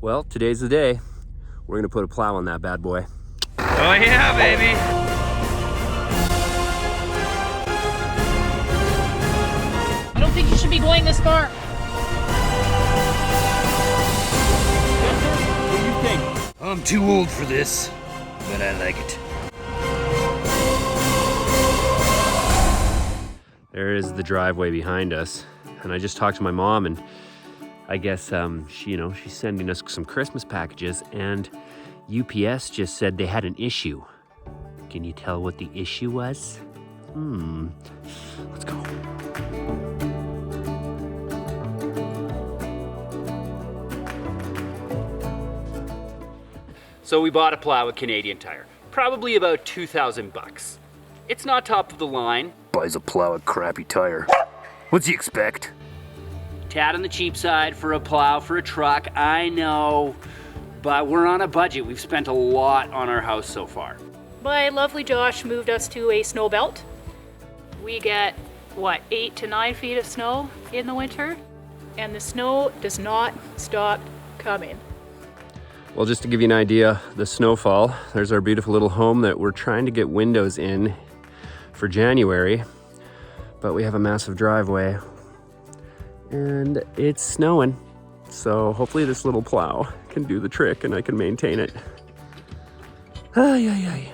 Well, today's the day. We're gonna put a plow on that bad boy. Oh yeah, baby. I don't think you should be going this far. What do you think? I'm too old for this, but I like it. There is the driveway behind us. And I just talked to my mom, and I guess she's sending us some Christmas packages, and UPS just said they had an issue. Can you tell what the issue was? Let's go. So we bought a plow at Canadian Tire. Probably about 2,000 bucks. It's not top of the line. Buys a plow at crappy tire. What's he expect? Tad on the cheap side for a plow, for a truck, I know. But we're on a budget. We've spent a lot on our house so far. My lovely Josh moved us to a snow belt. We get, 8 to 9 feet of snow in the winter, and the snow does not stop coming. Well, just to give you an idea, the snowfall, there's our beautiful little home that we're trying to get windows in for January, but we have a massive driveway and it's snowing. So hopefully this little plow can do the trick and I can maintain it. Ay, ay, ay.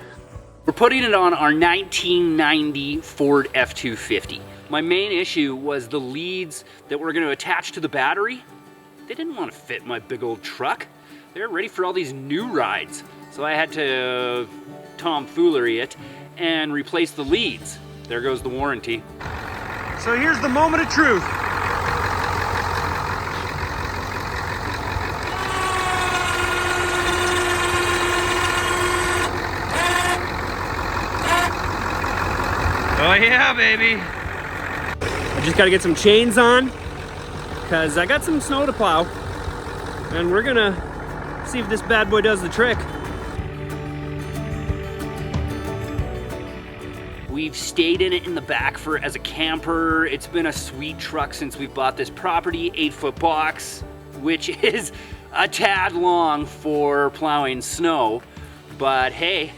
We're putting it on our 1990 Ford F-250. My main issue was the leads that were going to attach to the battery. They didn't want to fit in my big old truck. They're ready for all these new rides. So I had to tomfoolery it and replace the leads. There goes the warranty. So here's the moment of truth. Oh yeah, baby. I just got to get some chains on because I got some snow to plow. And we're gonna see if this bad boy does the trick. We've stayed in it in the back as a camper. It's been a sweet truck since we bought this property, 8-foot box, which is a tad long for plowing snow. But hey,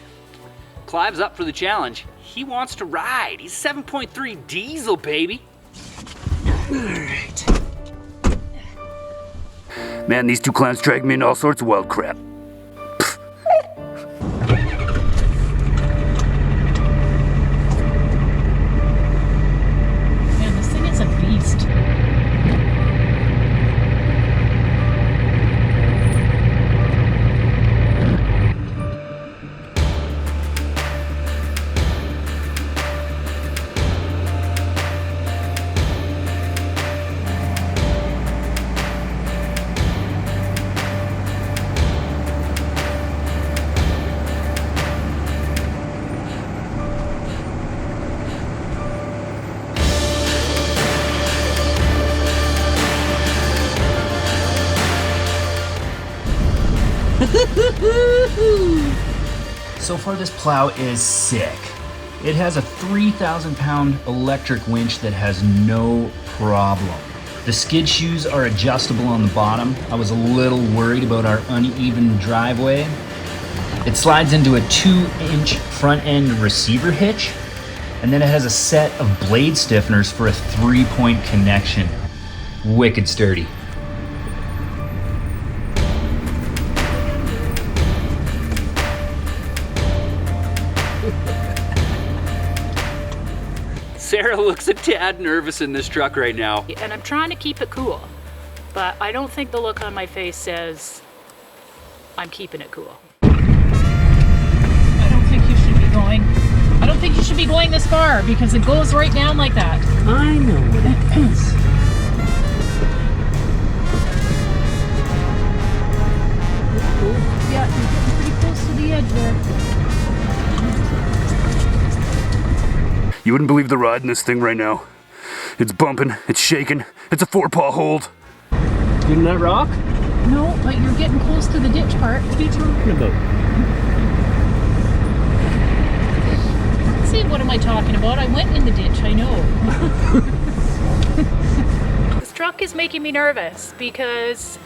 Clive's up for the challenge. He wants to ride. He's 7.3 diesel, baby. All right. Man, these two clowns drag me into all sorts of wild crap. Man, this thing is a beast. So far this plow is sick. It has a 3,000-pound electric winch that has no problem. The skid shoes are adjustable on the bottom. I was a little worried about our uneven driveway. It slides into a 2-inch front end receiver hitch, and then it has a set of blade stiffeners for a 3-point connection. Wicked sturdy. Sarah looks a tad nervous in this truck right now. And I'm trying to keep it cool, but I don't think the look on my face says I'm keeping it cool. I don't think you should be going this far because it goes right down like that. I know what it is. Yeah, you're getting pretty close to the edge there. You wouldn't believe the ride in this thing right now. It's bumping, it's shaking, it's a 4-paw hold. Didn't that rock? No, but you're getting close to the ditch part. What are you talking about? See, what am I talking about? I went in the ditch, I know. This truck is making me nervous because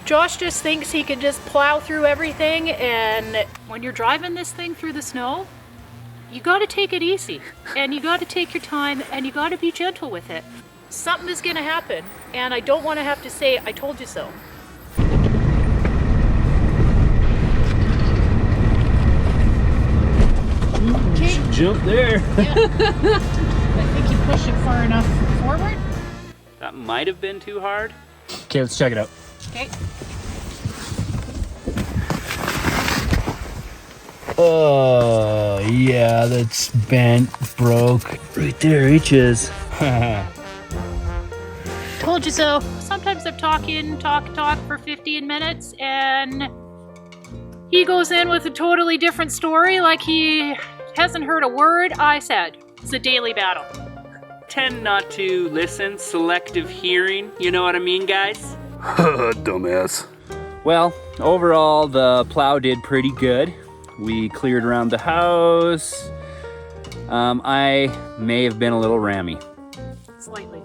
Josh just thinks he can just plow through everything, and when you're driving this thing through the snow, you gotta take it easy, and you gotta take your time, and you gotta be gentle with it. Something is gonna happen, and I don't wanna have to say, I told you so. Jump there. Yeah. I think you pushed it far enough forward. That might have been too hard. Okay, let's check it out. Okay. Oh, yeah, that's bent, broke. Right there, reaches. Told you so. Sometimes I'm talk for 15 minutes, and he goes in with a totally different story, like he hasn't heard a word I said. It's a daily battle. Tend not to listen, selective hearing, you know what I mean, guys? Dumbass. Well, overall, the plow did pretty good. We cleared around the house. I may have been a little rammy. Slightly.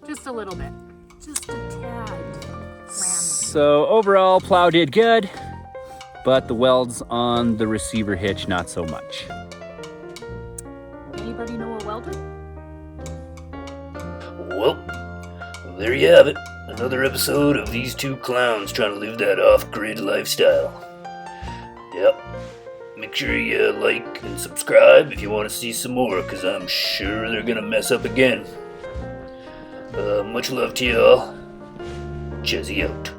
Just a little bit. Just a tad. So overall, plow did good, but the welds on the receiver hitch, not so much. Anybody know a welder? Well, there you have it. Another episode of these two clowns trying to live that off-grid lifestyle. Yep. Make sure you like and subscribe if you want to see some more, because I'm sure they're going to mess up again. Much love to y'all. Chezzy out.